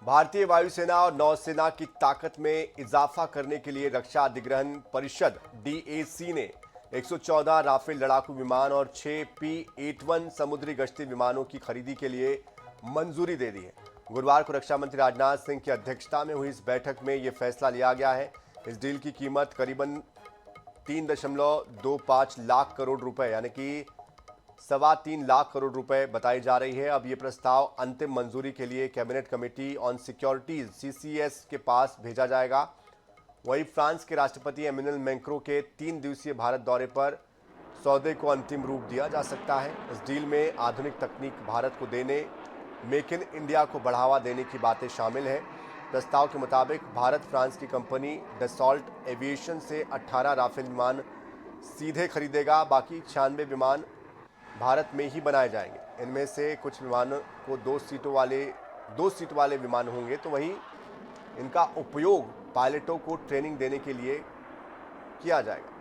भारतीय वायुसेना और नौसेना की ताकत में इजाफा करने के लिए रक्षा अधिग्रहण परिषद डीएसी ने 114 राफेल लड़ाकू विमान और 6 P-81 समुद्री गश्ती विमानों की खरीदी के लिए मंजूरी दे दी है। गुरुवार को रक्षा मंत्री राजनाथ सिंह की अध्यक्षता में हुई इस बैठक में यह फैसला लिया गया है। इस डील की कीमत करीबन 3.25 लाख करोड़ रुपए यानी कि 3.25 लाख करोड़ रुपए बताई जा रही है। अब यह प्रस्ताव अंतिम मंजूरी के लिए cabinet committee on securities CCS के पास भेजा जाएगा। वहीं फ्रांस के राष्ट्रपति एमेनुएल मैक्रों के 3 दिवसीय भारत दौरे पर सौदे को अंतिम रूप दिया जा सकता है। इस डील में आधुनिक तकनीक भारत को देने, मेक इन इंडिया को बढ़ावा देने की बातें शामिल हैं। प्रस्ताव के मुताबिक भारत फ्रांस की कंपनी डसॉल्ट एविएशन से 18 राफेल विमान सीधे खरीदेगा। बाकी 96 विमान भारत में ही बनाए जाएंगे। इनमें से कुछ विमानों को 2 सीट वाले विमान होंगे, तो वहीं इनका उपयोग पायलटों को ट्रेनिंग देने के लिए किया जाएगा।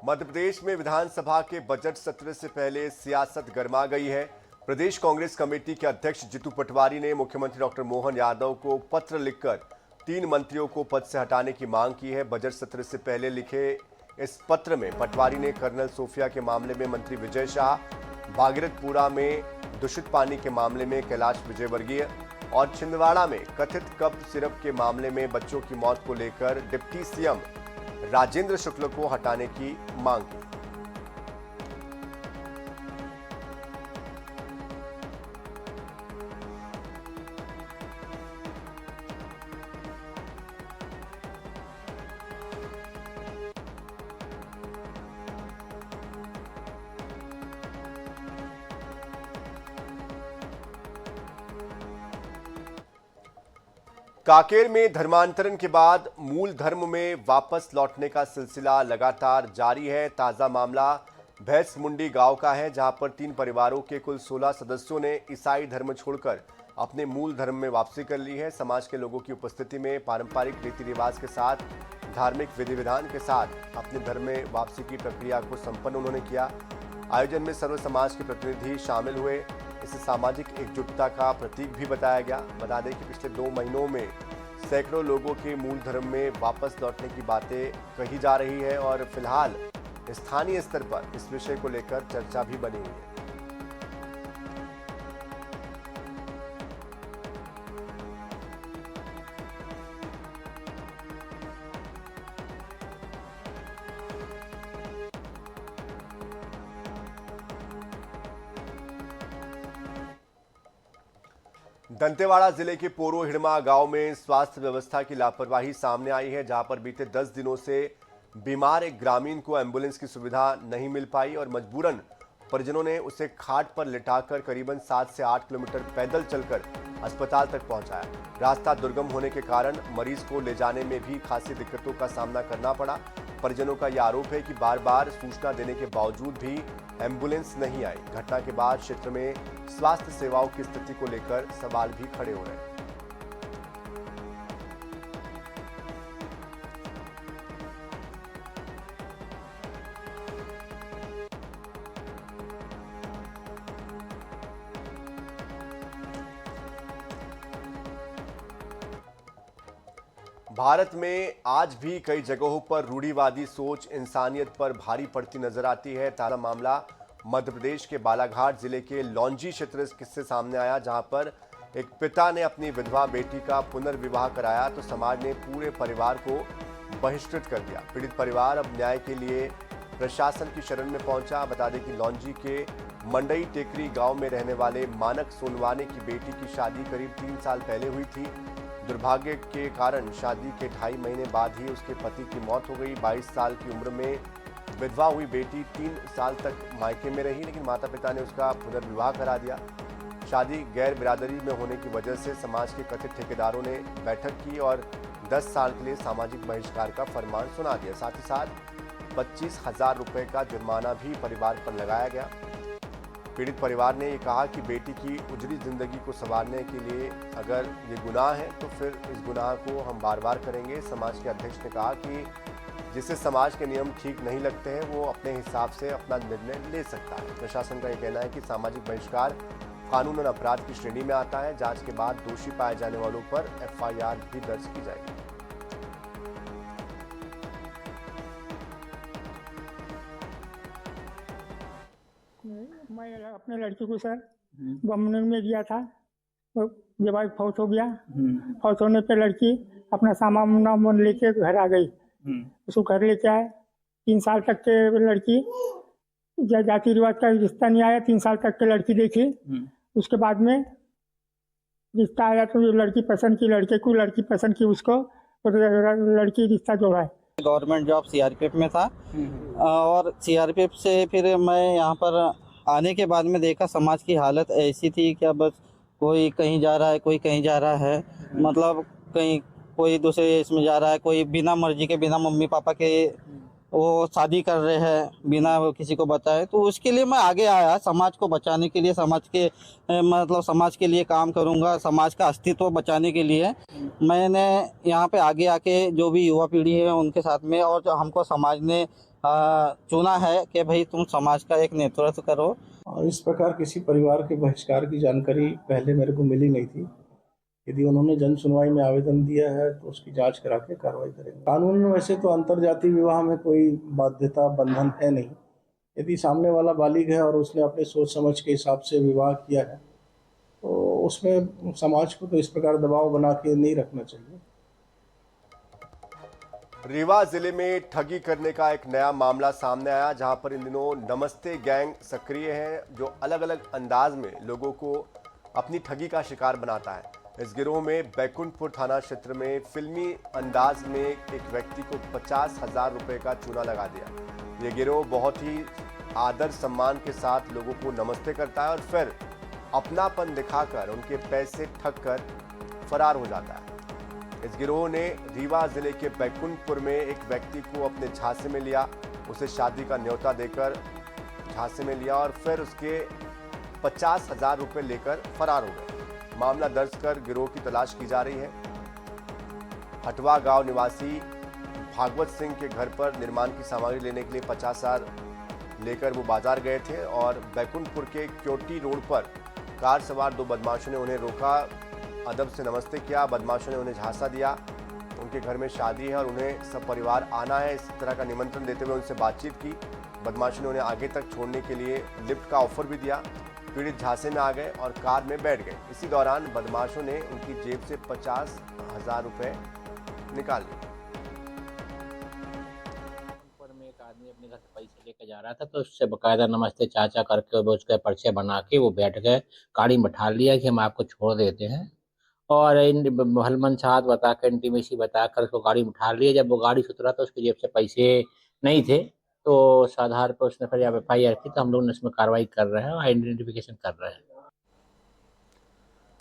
मध्य प्रदेश में विधानसभा के बजट सत्र से पहले सियासत गर्मा गई है। प्रदेश कांग्रेस कमेटी के अध्यक्ष जीतू पटवारी ने मुख्यमंत्री डॉक्टर मोहन यादव को पत्र लिखकर 3 मंत्रियों को पद से हटाने की मांग की है। बजट सत्र से पहले लिखे इस पत्र में पटवारी ने कर्नल सोफिया के मामले में मंत्री विजय शाह, भागीरथपुरा में दूषित पानी के मामले में कैलाश विजयवर्गीय और छिंदवाड़ा में कथित कफ सिरप के मामले में बच्चों की मौत को लेकर डिप्टी सीएम राजेंद्र शुक्ल को हटाने की मांग की। कांकेर में धर्मांतरण के बाद मूल धर्म में वापस लौटने का सिलसिला लगातार जारी है। ताजा मामला भैंस मुंडी गांव का है, जहां पर 3 परिवारों के कुल 16 सदस्यों ने ईसाई धर्म छोड़कर अपने मूल धर्म में वापसी कर ली है। समाज के लोगों की उपस्थिति में पारंपरिक रीति रिवाज के साथ, धार्मिक विधि विधान के साथ अपने धर्म में वापसी की प्रक्रिया को संपन्न उन्होंने किया। आयोजन में सर्व समाज के प्रतिनिधि शामिल हुए। इसे सामाजिक एकजुटता का प्रतीक भी बताया गया। बता दें कि पिछले 2 महीनों में सैकड़ों लोगों के मूल धर्म में वापस लौटने की बातें कही जा रही है और फिलहाल स्थानीय स्तर पर इस विषय को लेकर चर्चा भी बनी हुई है। दंतेवाड़ा जिले के पोरो हिड़मा गांव में स्वास्थ्य व्यवस्था की लापरवाही सामने आई है, जहां पर बीते 10 दिनों से बीमार एक ग्रामीण को एम्बुलेंस की सुविधा नहीं मिल पाई और मजबूरन परिजनों ने उसे खाट पर लिटाकर करीबन 7 से 8 किलोमीटर पैदल चलकर अस्पताल तक पहुंचाया। रास्ता दुर्गम होने के कारण मरीज को ले जाने में भी खासी दिक्कतों का सामना करना पड़ा। परिजनों का यह आरोप है कि बार बार सूचना देने के बावजूद भी एम्बुलेंस नहीं आई। घटना के बाद क्षेत्र में स्वास्थ्य सेवाओं की स्थिति को लेकर सवाल भी खड़े हो रहे हैं। भारत में आज भी कई जगहों पर रूढ़िवादी सोच इंसानियत पर भारी पड़ती नजर आती है। ताजा मामला मध्य प्रदेश के बालाघाट जिले के लौंजी क्षेत्र से सामने आया, जहां पर एक पिता ने अपनी विधवा बेटी का पुनर्विवाह कराया तो समाज ने पूरे परिवार को बहिष्कृत कर दिया। पीड़ित परिवार अब न्याय के लिए प्रशासन की शरण में पहुंचा। बता दें कि लौंजी के मंडई टेकरी गांव में रहने वाले मानक सोनवाने की बेटी की शादी करीब 3 साल पहले हुई थी। दुर्भाग्य के कारण शादी के 2.5 महीने बाद ही उसके पति की मौत हो गई। 22 साल की उम्र में विधवा हुई बेटी 3 साल तक मायके में रही, लेकिन माता पिता ने उसका पुनर्विवाह करा दिया। शादी गैर बिरादरी में होने की वजह से समाज के कथित ठेकेदारों ने बैठक की और 10 साल के लिए सामाजिक बहिष्कार का फरमान सुना दिया। साथ ही साथ 25,000 रुपए का जुर्माना भी परिवार पर लगाया गया। पीड़ित परिवार ने ये कहा कि बेटी की उजड़ी जिंदगी को संवारने के लिए अगर ये गुनाह है तो फिर इस गुनाह को हम बार बार करेंगे। समाज के अध्यक्ष ने कहा कि जिसे समाज के नियम ठीक नहीं लगते हैं वो अपने हिसाब से अपना निर्णय ले सकता है। प्रशासन का ये कहना है कि सामाजिक बहिष्कार कानूनन अपराध की श्रेणी में आता है। जांच के बाद दोषी पाए जाने वालों पर एफआईआर भी दर्ज की जाएगी। मैं अपने लड़की को सर बमने में दिया था, तो जब आज फौत हो गया, फौत होने पे लड़की अपना सामान वामान लेके घर आ गई। उसको घर लेके आए, 3 साल तक के लड़की जाति रिवाज का रिश्ता नहीं आया, 3 साल तक के लड़की देखी। उसके बाद में रिश्ता आया तो लड़की पसंद की लड़के को, लड़की पसंद की उसको, और लड़की रिश्ता जोड़ा है। गवर्नमेंट जॉब सीआरपीएफ में था और सीआरपीएफ से फिर मैं यहाँ पर आने के बाद में देखा समाज की हालत ऐसी थी कि बस कोई कहीं जा रहा है, कोई कहीं जा रहा है, मतलब कहीं कोई दूसरे इसमें जा रहा है, कोई बिना मर्जी के, बिना मम्मी पापा के वो शादी कर रहे हैं बिना किसी को बताए। तो उसके लिए मैं आगे आया, समाज को बचाने के लिए, समाज के मतलब समाज के लिए काम करूंगा, समाज का अस्तित्व बचाने के लिए मैंने यहाँ पे आगे आके जो भी युवा पीढ़ी है उनके साथ में, और जो हमको समाज ने चुना है कि भाई तुम समाज का एक नेतृत्व करो। और इस प्रकार किसी परिवार के बहिष्कार की जानकारी पहले मेरे को मिली नहीं थी। यदि उन्होंने जन सुनवाई में आवेदन दिया है तो उसकी जांच करा के कार्रवाई करेंगे। कानून में वैसे तो अंतरजातीय विवाह में कोई बाध्यता बंधन है नहीं। यदि सामने वाला बालिग है और उसने अपने सोच समझ के हिसाब से विवाह किया है तो उसमें समाज को तो इस प्रकार दबाव बना के नहीं रखना चाहिए। रीवा जिले में ठगी करने का एक नया मामला सामने आया, जहां पर इन दिनों नमस्ते गैंग सक्रिय है, जो अलग अलग अंदाज में लोगों को अपनी ठगी का शिकार बनाता है। इस गिरोह में बैकुंठपुर थाना क्षेत्र में फिल्मी अंदाज में एक व्यक्ति को 50,000 रुपए का चूना लगा दिया। ये गिरोह बहुत ही आदर सम्मान के साथ लोगों को नमस्ते करता है और फिर अपनापन दिखाकर उनके पैसे ठग कर फरार हो जाता है। इस गिरोह ने रीवा जिले के बैकुंठपुर में एक व्यक्ति को अपने झांसे में लिया, उसे शादी का न्योता देकर झांसे में लिया और फिर उसके 50,000 रुपए लेकर फरार हो गए। मामला दर्ज कर गिरोह की तलाश की जा रही है। हटवा गांव निवासी भागवत सिंह के घर पर निर्माण की सामग्री लेने के लिए 50,000 लेकर वो बाजार गए थे और बैकुंठपुर के क्योटी रोड पर कार सवार 2 बदमाशों ने उन्हें रोका, अदब से नमस्ते किया। बदमाशों ने उन्हें झांसा दिया, उनके घर में शादी है और उन्हें सब परिवार आना है, इस तरह का निमंत्रण देते हुए उनसे बातचीत की। बदमाशों ने उन्हें आगे तक छोड़ने के लिए लिफ्ट का ऑफर भी दिया। पीड़ित झांसे में आ गए और कार में बैठ गए। इसी दौरान बदमाशों ने उनकी जेब से 50,000 रुपए निकाल लिए। ऊपर में एक आदमी अपने घर से पैसे लेकर जा रहा था तो उससे बकायदा नमस्ते चाचा करके वो उसका परिचय बना के वो बैठ गए, गाड़ी में बैठा लिया कि हम आपको छोड़ देते हैं, और भलमनसाहत बताकर, इंटीमेसी बताकर उसको गाड़ी में उठा लिया। जब वो गाड़ी से उतरा तो उसकी जेब से पैसे नहीं थे, तो उस आधार पर उसने फिर एफआईआर की, तो हम लोग इसमें कार्रवाई कर रहे हैं और आइडेंटिफिकेशन कर रहे हैं।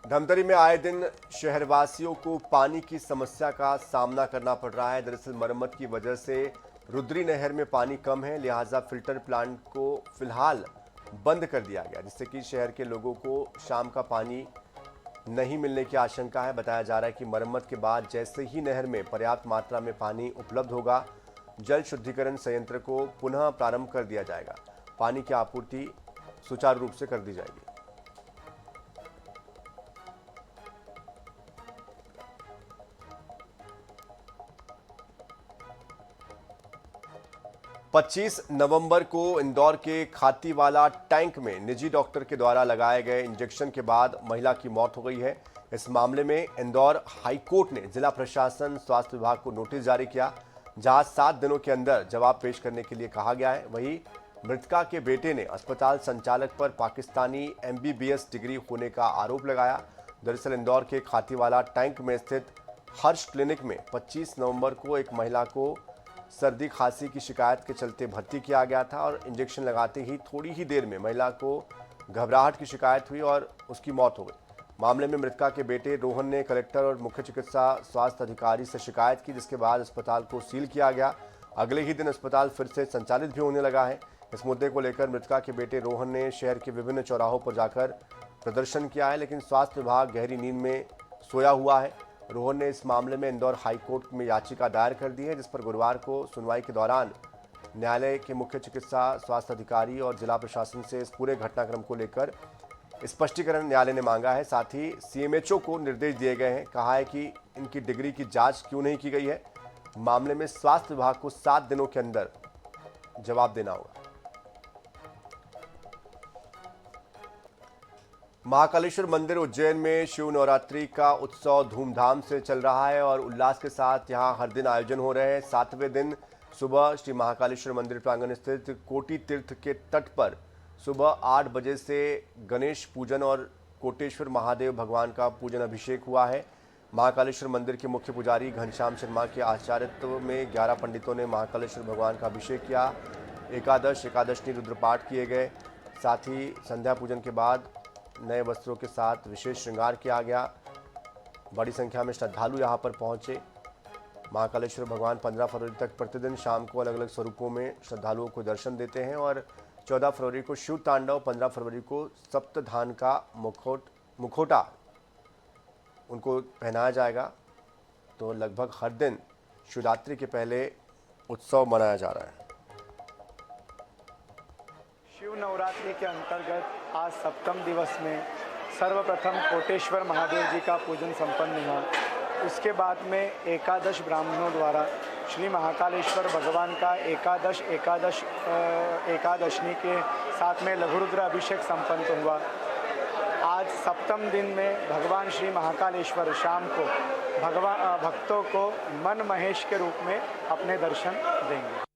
धमतरी में आए दिन शहरवासियों को पानी की समस्या का सामना करना पड़ रहा है। दरअसल मरम्मत की वजह से रुद्री नहर में पानी कम है, लिहाजा फिल्टर प्लांट को फिलहाल बंद कर दिया गया, जिससे कि शहर के लोगों को शाम का पानी नहीं मिलने की आशंका है। बताया जा रहा है कि मरम्मत के बाद जैसे ही नहर में पर्याप्त मात्रा में पानी उपलब्ध होगा, जल शुद्धिकरण संयंत्र को पुनः प्रारंभ कर दिया जाएगा। पानी की आपूर्ति सुचारू रूप से कर दी जाएगी। पच्चीस नवंबर को इंदौर के खातीवाला टैंक में निजी डॉक्टर के द्वारा लगाए गए इंजेक्शन के बाद महिला की मौत हो गई है। इस मामले में इंदौर हाईकोर्ट ने जिला प्रशासन, स्वास्थ्य विभाग को नोटिस जारी किया, जहां 7 दिनों के अंदर जवाब पेश करने के लिए कहा गया है। वहीं मृतका के बेटे ने अस्पताल संचालक पर पाकिस्तानी MBBS डिग्री होने का आरोप लगाया। दरअसल इंदौर के खातीवाला टैंक में स्थित हर्ष क्लिनिक में 25 नवंबर को एक महिला को सर्दी खांसी की शिकायत के चलते भर्ती किया गया था और इंजेक्शन लगाते ही थोड़ी ही देर में महिला को घबराहट की शिकायत हुई और उसकी मौत हो गई। मामले में मृतका के बेटे रोहन ने कलेक्टर और मुख्य चिकित्सा स्वास्थ्य अधिकारी से शिकायत की, जिसके बाद अस्पताल को सील किया गया। अगले ही दिन अस्पताल फिर से संचालित भी होने लगा है। इस मुद्दे को लेकर मृतका के बेटे रोहन ने शहर के विभिन्न चौराहों पर जाकर प्रदर्शन किया है, लेकिन स्वास्थ्य विभाग गहरी नींद में सोया हुआ है। रोहन ने इस मामले में इंदौर हाईकोर्ट में याचिका दायर कर दी है, जिस पर गुरुवार को सुनवाई के दौरान न्यायालय के मुख्य चिकित्सा स्वास्थ्य अधिकारी और जिला प्रशासन से इस पूरे घटनाक्रम को लेकर स्पष्टीकरण न्यायालय ने मांगा है। साथ ही सीएमएचओ को निर्देश दिए गए हैं। कहा है कि इनकी डिग्री की जांच क्यों नहीं की गई है। मामले में स्वास्थ्य विभाग को 7 दिनों के अंदर जवाब देना होगा। महाकालेश्वर मंदिर उज्जैन में शिव नवरात्रि का उत्सव धूमधाम से चल रहा है और उल्लास के साथ यहां हर दिन आयोजन हो रहे हैं। 7वें दिन सुबह श्री महाकालेश्वर मंदिर प्रांगण स्थित कोटि तीर्थ के तट पर सुबह 8 बजे से गणेश पूजन और कोटेश्वर महादेव भगवान का पूजन अभिषेक हुआ है। महाकालेश्वर मंदिर के मुख्य पुजारी घनश्याम शर्मा के आचार्यत्व में 11 पंडितों ने महाकालेश्वर भगवान का अभिषेक किया। एकादशनी रुद्रपाठ किए गए। साथ ही संध्या पूजन के बाद नए वस्त्रों के साथ विशेष श्रृंगार किया गया। बड़ी संख्या में श्रद्धालु यहां पर पहुंचे। महाकालेश्वर भगवान 15 फरवरी तक प्रतिदिन शाम को अलग अलग स्वरूपों में श्रद्धालुओं को दर्शन देते हैं और 14 फरवरी को शिव तांडव, 15 फरवरी को सप्तधान का मुखौटा उनको पहनाया जाएगा। तो लगभग हर दिन शिवरात्रि के पहले उत्सव मनाया जा रहा है। शिव नवरात्रि के अंतर्गत आज सप्तम दिवस में सर्वप्रथम कोटेश्वर महादेव जी का पूजन संपन्न हुआ। उसके बाद में एकादश ब्राह्मणों द्वारा श्री महाकालेश्वर भगवान का एकादशनी के साथ में लघु रुद्र अभिषेक संपन्न हुआ। आज सप्तम दिन में भगवान श्री महाकालेश्वर शाम को भक्तों को मन महेश के रूप में अपने दर्शन देंगे।